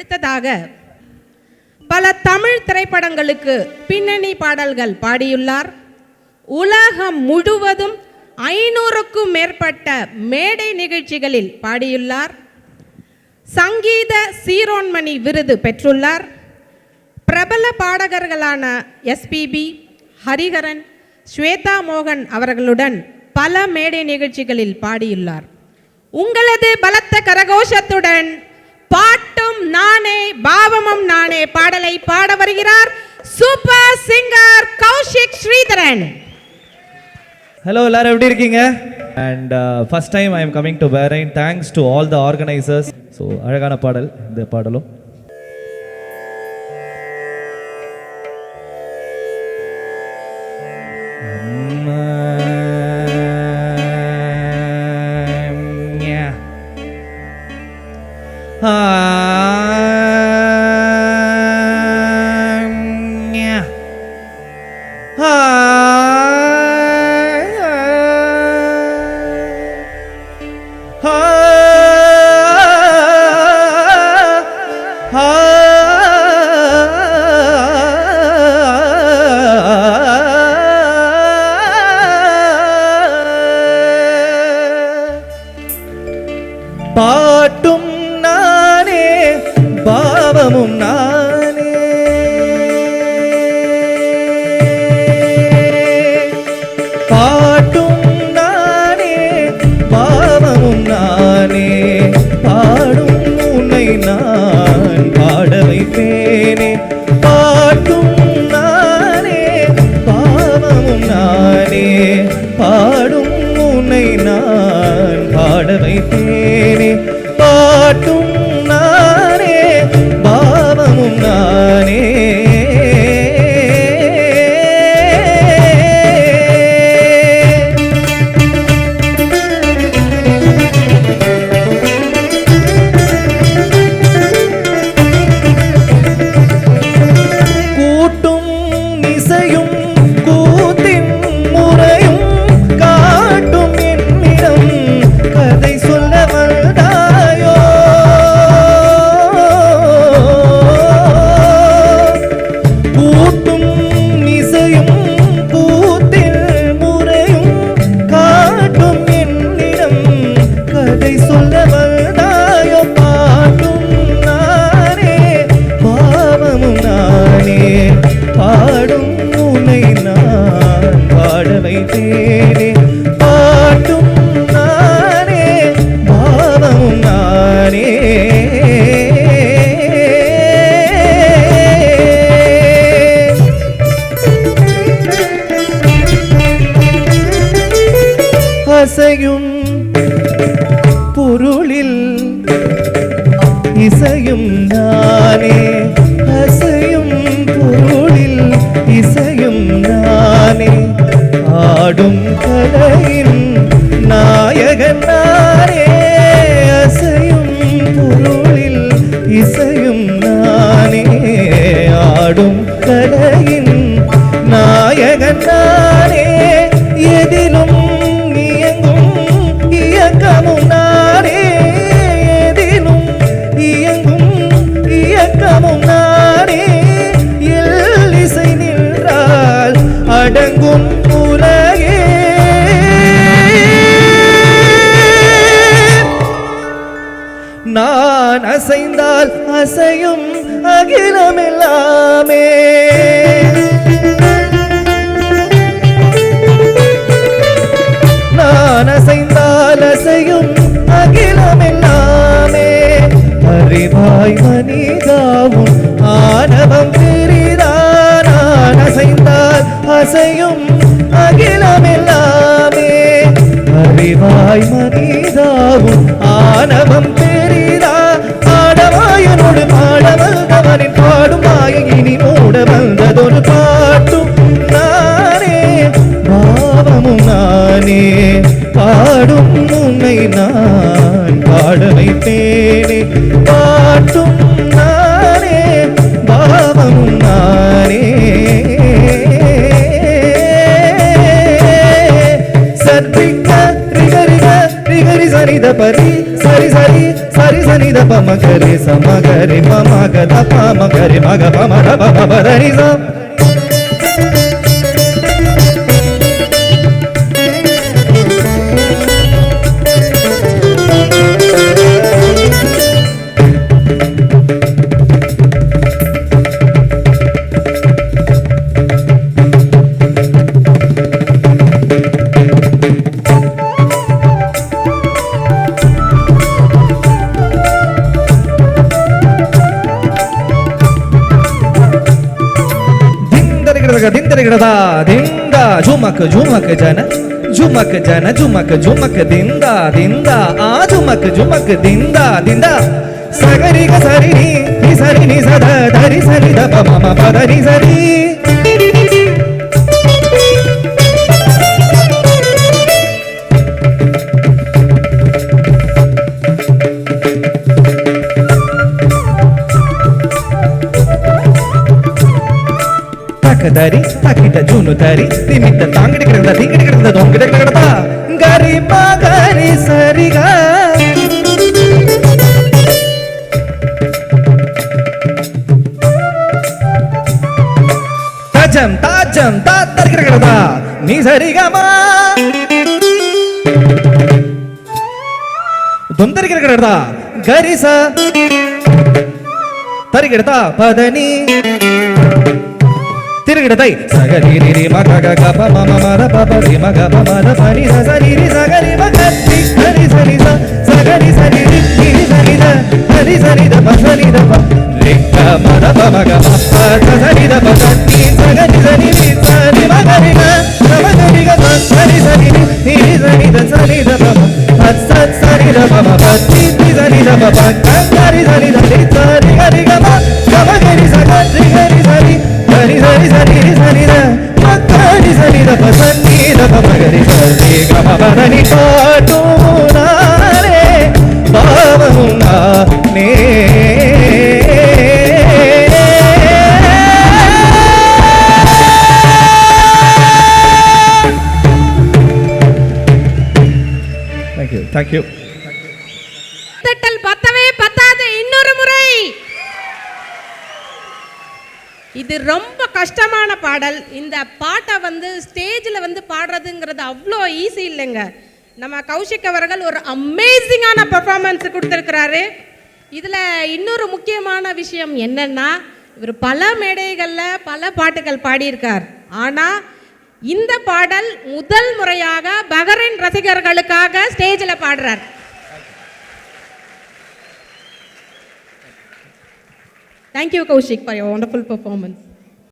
அடுத்ததாக பல தமிழ் திரைப்படங்களுக்கு பின்னணி பாடல்கள் பாடியுள்ளார். உலகம் முழுவதும் 500க்கும் மேற்பட்ட மேடை நிகழ்ச்சிகளில் பாடியுள்ளார். சங்கீத சீரோன்மணி விருது பெற்றுள்ளார். பிரபல பாடகர்களான எஸ்பிபி, ஹரிஹரன், ஸ்வேதா மோகன் அவர்களுடன் பல மேடை நிகழ்ச்சிகளில் பாடியுள்ளார். உங்களது பலத்த கரகோஷத்துடன் பாட்டும் நானே பாவமும் நானே பாடலை பாட வருகிறார் super singer Kaushik Sridharan. Hello, எல்லாரும் எப்படி இருக்கீங்க? And first time I am coming to Bahrain. Thanks to all the organisers. So அழகான பாடல் இந்த பாடலும். பாட்டும் நானே பாவமும் நானே, பாட்டும் நானே பாவமும் நானே, பாடும் உன்னை நான் பாட வைப்பேனே. பாட்டும் நானே பாவமும் நானே, பாடும் உன்னை நான் பாட வைப்பேனே. பாட்டும் நானே பாவமும் நானே. கூட்டும் இசையும் கூத்தின் முறையும் காட்டும் என்னிடம் கதை சொல்ல வந்தாயோ. கூட்டும் இசையும் கூத்தின் முறையும் காட்டும் என்னிடம் கதை சொல்ல வந்தாயோ. பாட்டும் நானே பாவமும் நானே, பாடும் உன்னை நான் பாட வைத்தேனே. பாட்டும் நானே பாவமும் நானே. அசையும் பொருளில் இசையும் நானே, அசையும் பொருளில் இசையும் நானே, ஆடும் கலையின் நாயகன் நானே. அசையும் பொருளில் இசையும் நானே, ஆடும் கலையின் நாயகன் நானே. எதிலும் இயங்கும் இயக்கமும் நானே, எதிலும் இயங்கும் இயக்கமும் நானே. எல் இசை நின்றால் அடங்கும் உலகே. நான் அசைந்தால் அசையும் அகிலமெல்லாமே. நான் அசைந்தால் அசையும் அகிலமெல்லாமே. அறிவாய் மனிதாவும் ஆணவம் பெரிதா. நான் அசைந்தால் அசையும் அகிலமெல்லாமே. அறிவாய் மனிதாவும் ஆணவம் பெரிதா. ஆடவாயனோடு பாட வந்தவனின் பாடும் வாயை இனி மூட வந்ததொரு பாட்டும் நானே பாவமும் நானே, பாடும் உன்னை நான் பாட வைத்தேனே. பாட்டும் நானே பாவமும் நானே. சர்பிக்க ரிகரிக ரிகரி சரித பரி சரி சரி சரி சரி சனி த பம கரி சம கரி பம கத பம கரி மக பம த பம பதனி ச ದಿಂದರಿಗಡದ ದಿಂದ ಝುಮಕ್ ಝುಮಕ್ ಜನ ಝುಮಕ್ ಜನ ಝುಮಕ್ ಝುಮಕ್ ದಿಂದ ದಿಂದ ಆ ಝುಮಕ್ ಝುಮಕ್ ದಿಂದ ದಿಂದ ಸಗರಿಗ ಸರಿ ನಿ ಸರಿ ನಿ ಸದ ಧರಿ ಸರಿ ದ ಪ ಮ ಪದ ನಿ ಸರಿ தரி தக்கிட்ட ஜூனு தரி திமிட்ட தாங்கிட்டு கிடந்தா திங்கிட்டு கிடந்தா தொங்கிட்டு கிடந்தா கரி மகரி சரிகா தாஜம் தாஜம் தாத்தரி கிடந்தா நீ சரிகமா தொந்தரி கிடந்தா கரிசா தரி கிடந்தா பதனி திருகிடதை சகரி ரி மக க க ப ம ம ம ர ப ப ரி ம க ப ம ர ப நி ர ச ரி ரி சகரி ம க ரி சரி சரி ச சகரி சரி ரி ரி சரி த சரி சரி த ப சரி த ப ரி க ம ர ப ம க ம ப த சரி த ப த ரி சகரி சரி ரி சரி ம க ரி க ர ம க ரி க ப சரி சரி ரி ரி சரி த சரி த ப ம ப ச சரி த ப ம ப ரி ரி சரி த ப ப க சரி சரி த ரி சரி க ரி க ம க ம க ரி ச க ரி க ரி சரி சரி சரி சரி சரி த மக்கரி சரி த ப சரி த ப மகரி சரி க ம பதனி பாட்டு நாரே பாவம் நானே Thank you. தட்டல் பத்தவே பத்தாது இன்னொரு முறை. இது ரொம்ப கஷ்டமான பாடல். இந்த பாட்டை ஸ்டேஜில் பாடுறதுங்கிறது அவ்வளோ ஈஸி இல்லைங்க. நம்ம கௌஷிக் அவர்கள் ஒரு அமேசிங்கான பெர்ஃபார்மன்ஸ் கொடுத்துருக்கிறாரு. இதில் இன்னொரு முக்கியமான விஷயம் என்னன்னா, இவர் பல மேடைகளில் பல பாட்டுகள் பாடியிருக்கார். ஆனால் இந்த பாடல் முதல் முறையாக பஹ்ரைன் ரசிகர்களுக்காக ஸ்டேஜில் பாடுறார். Thank you, Kaushik, for your wonderful performance.